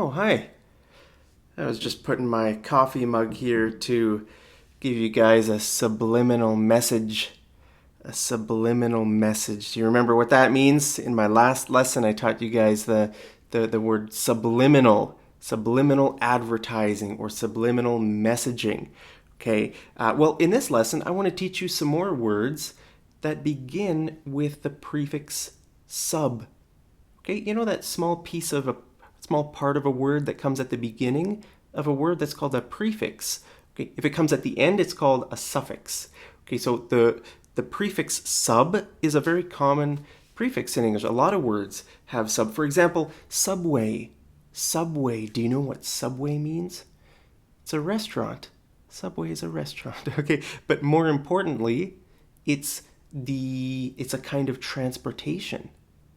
Oh, hi. I was just putting my coffee mug here to give you guys a subliminal message. A subliminal message. Do you remember what that means? In my last lesson, I taught you guys the word subliminal, subliminal advertising or subliminal messaging. Okay. Well, in this lesson, I want to teach you some more words that begin with the prefix sub. Okay, you know that small part of a word that comes at the beginning of a word that's called a prefix. Okay, if it comes at the end, it's called a suffix. Okay, so the prefix sub is a very common prefix in English. A lot of words have sub. For example, subway. Subway. Do you know what subway means? It's a restaurant. Subway is a restaurant. Okay, but more importantly, it's a kind of transportation,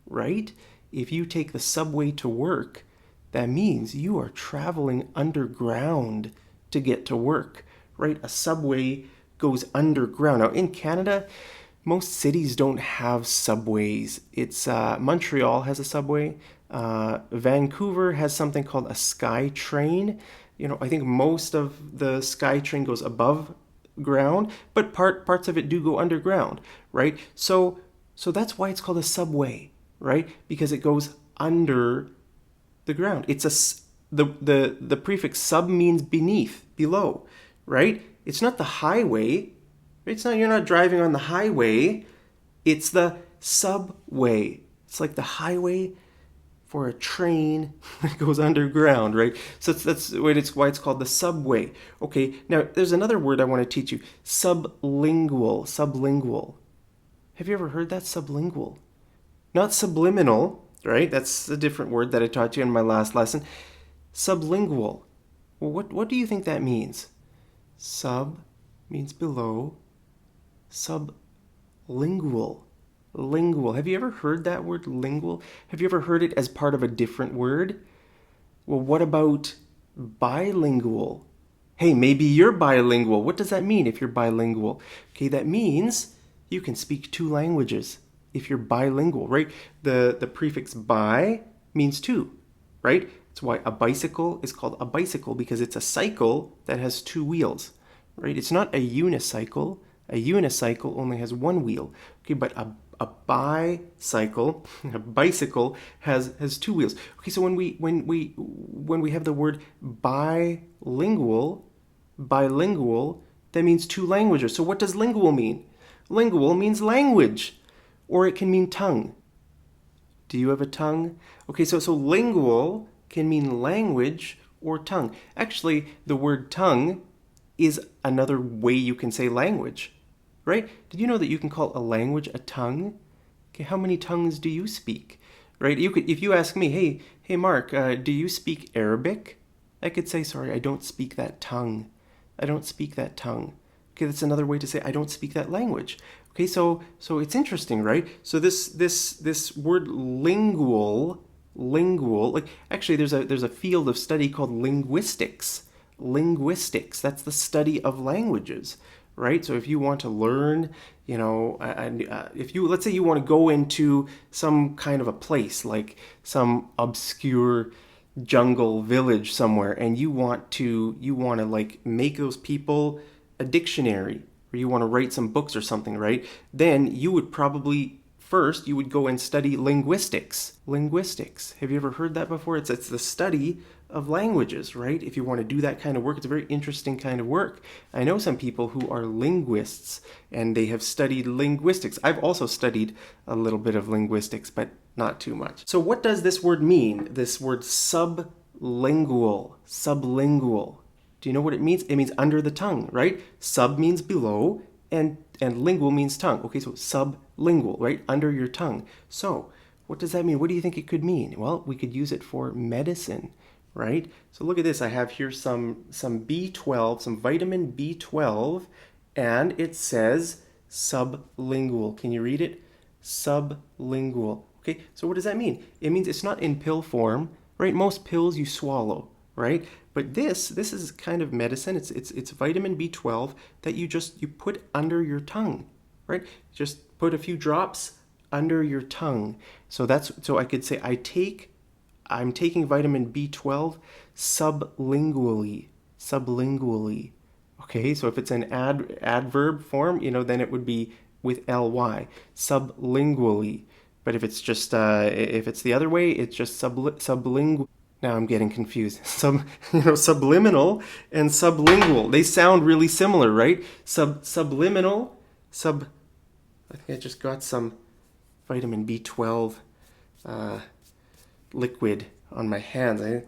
right? If you take the subway to work, that means you are traveling underground to get to work, right? A subway goes underground. Now, in Canada, most cities don't have subways. It's Montreal has a subway. Vancouver has something called a sky train. You know, I think most of the sky train goes above ground, but parts of it do go underground, right? So that's why it's called a subway, right? Because it goes under the ground. The prefix sub means beneath, below, right? It's not the highway. You're not driving on the highway. It's the subway. It's like the highway for a train that goes underground, right? So that's why it's called the subway. Okay, now there's another word I want to teach you. Sublingual. Sublingual. Have you ever heard that? Sublingual. Not subliminal, right? That's a different word that I taught you in my last lesson. Sublingual. Well, what do you think that means? Sub means below. Sublingual. Lingual. Have you ever heard that word, lingual? Have you ever heard it as part of a different word? Well, what about bilingual? Hey, maybe you're bilingual. What does that mean if you're bilingual? Okay, that means you can speak two languages if you're bilingual, right? The prefix bi means two, right? That's why a bicycle is called a bicycle, because it's a cycle that has two wheels, right? It's not a unicycle. A unicycle only has one wheel. Okay, but a bicycle, a bicycle has two wheels. Okay, so when we have the word bilingual, that means two languages. So what does lingual mean? Lingual means language, or it can mean tongue. Do you have a tongue? Okay, so lingual can mean language or tongue. Actually, the word tongue is another way you can say language, right? Did you know that you can call a language a tongue? Okay, how many tongues do you speak, right? If you ask me, hey, Mark, do you speak Arabic? I could say, sorry, I don't speak that tongue. I don't speak that tongue. Okay, that's another way to say I don't speak that language. Okay, so it's interesting, right? So this word lingual, like actually there's a field of study called linguistics. Linguistics, that's the study of languages, right? So if you want to learn, you know, let's say you want to go into some kind of a place, like some obscure jungle village somewhere, and you want to like make those people a dictionary, or you want to write some books or something, right? Then you would probably first you would go and study linguistics. Linguistics. Have you ever heard that before? It's the study of languages, right? If you want to do that kind of work, it's a very interesting kind of work. I know some people who are linguists and they have studied linguistics. I've also studied a little bit of linguistics, but not too much. So what does this word mean? This word sublingual. Sublingual. Do you know what it means? It means under the tongue, right? Sub means below, and lingual means tongue. Okay, so sublingual, right? Under your tongue. So what does that mean? What do you think it could mean? Well, we could use it for medicine, right? So look at this. I have here some B12, some vitamin B12, and it says sublingual. Can you read it? Sublingual. Okay, so what does that mean? It means it's not in pill form, right? Most pills you swallow, right? But this is kind of medicine. It's vitamin B12 that you put under your tongue, right? Just put a few drops under your tongue. So I could say I take I'm taking vitamin B12 sublingually. Sublingually. Okay, so if it's an adverb form, then it would be with ly, sublingually. But if it's just if it's the other way, it's just sublingual. Now I'm getting confused. Subliminal and sublingual. They sound really similar, right? Subliminal, I think I just got some vitamin B12 liquid on my hands. I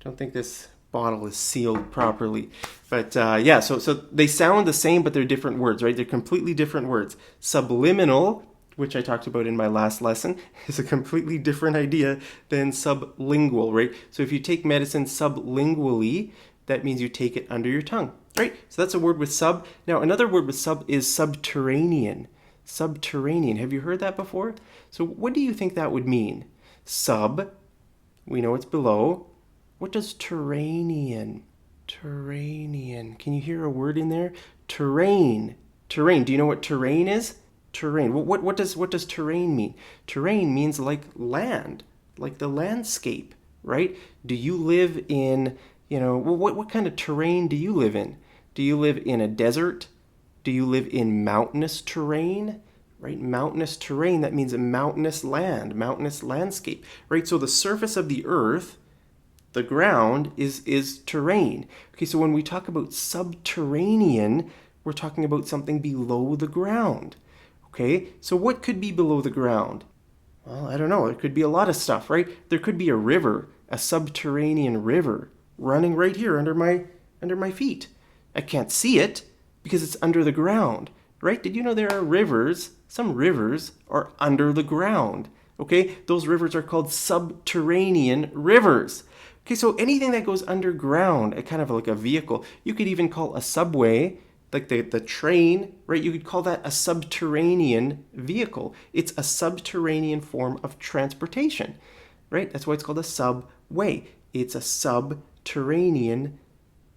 don't think this bottle is sealed properly. But yeah, so they sound the same, but they're different words, right? They're completely different words. Subliminal, which I talked about in my last lesson, is a completely different idea than sublingual, right? So if you take medicine sublingually, that means you take it under your tongue, right? So that's a word with sub. Now, another word with sub is subterranean. Subterranean. Have you heard that before? So what do you think that would mean? Sub, we know it's below. What does terranean? Terranean. Can you hear a word in there? Terrain. Terrain. Do you know what terrain is? Terrain. What does terrain mean? Terrain means like land, like the landscape, right? Do you live in, what kind of terrain do you live in? Do you live in a desert? Do you live in mountainous terrain? Right? Mountainous terrain, that means a mountainous land, mountainous landscape, right? So the surface of the earth, the ground, is terrain. Okay, so when we talk about subterranean, we're talking about something below the ground. Okay, so what could be below the ground? Well, I don't know. There could be a lot of stuff, right? There could be a river, a subterranean river running right here under my feet. I can't see it because it's under the ground, right? Did you know there are rivers? Some rivers are under the ground. Okay, those rivers are called subterranean rivers. Okay, so anything that goes underground, kind of like a vehicle, you could even call a subway, like the train, right? You could call that a subterranean vehicle. It's a subterranean form of transportation, right? That's why it's called a subway. It's a subterranean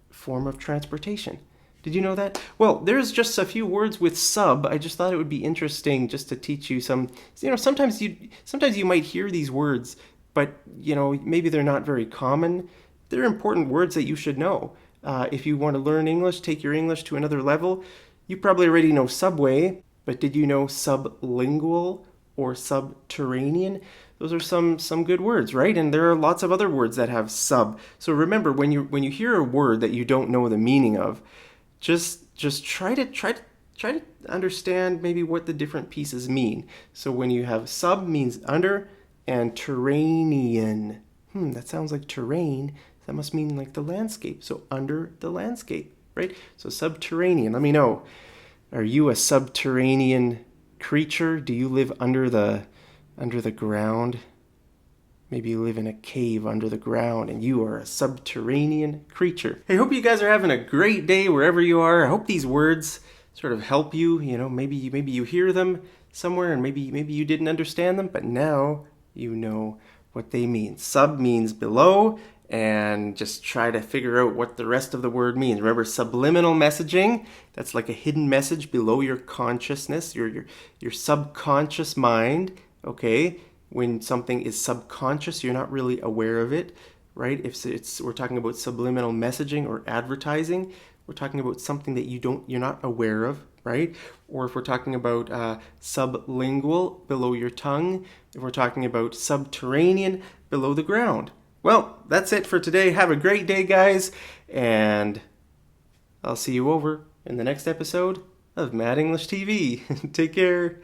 form of transportation. Did you know that? Well, there's just a few words with sub. I just thought it would be interesting just to teach you some, sometimes you might hear these words, but maybe they're not very common. They're important words that you should know. If you want to learn English, take your English to another level, you probably already know subway, but did you know sublingual or subterranean? Those are some good words, right? And there are lots of other words that have sub. So remember, when you hear a word that you don't know the meaning of, just try to understand maybe what the different pieces mean. So when you have sub means under, and terranean, that sounds like terrain. That must mean like the landscape. So under the landscape, right? So subterranean. Let me know. Are you a subterranean creature? Do you live under the ground? Maybe you live in a cave under the ground and you are a subterranean creature. Hey, hope you guys are having a great day wherever you are. I hope these words sort of help you. Maybe you hear them somewhere and maybe you didn't understand them, but now you know what they mean. Sub means below, and just try to figure out what the rest of the word means. Remember, subliminal messaging, that's like a hidden message below your consciousness, your subconscious mind, okay? When something is subconscious, you're not really aware of it, right? If we're talking about subliminal messaging or advertising, we're talking about something that you're not aware of, right? Or if we're talking about sublingual, below your tongue, if we're talking about subterranean, below the ground. Well, that's it for today. Have a great day, guys, and I'll see you over in the next episode of Mad English TV. Take care.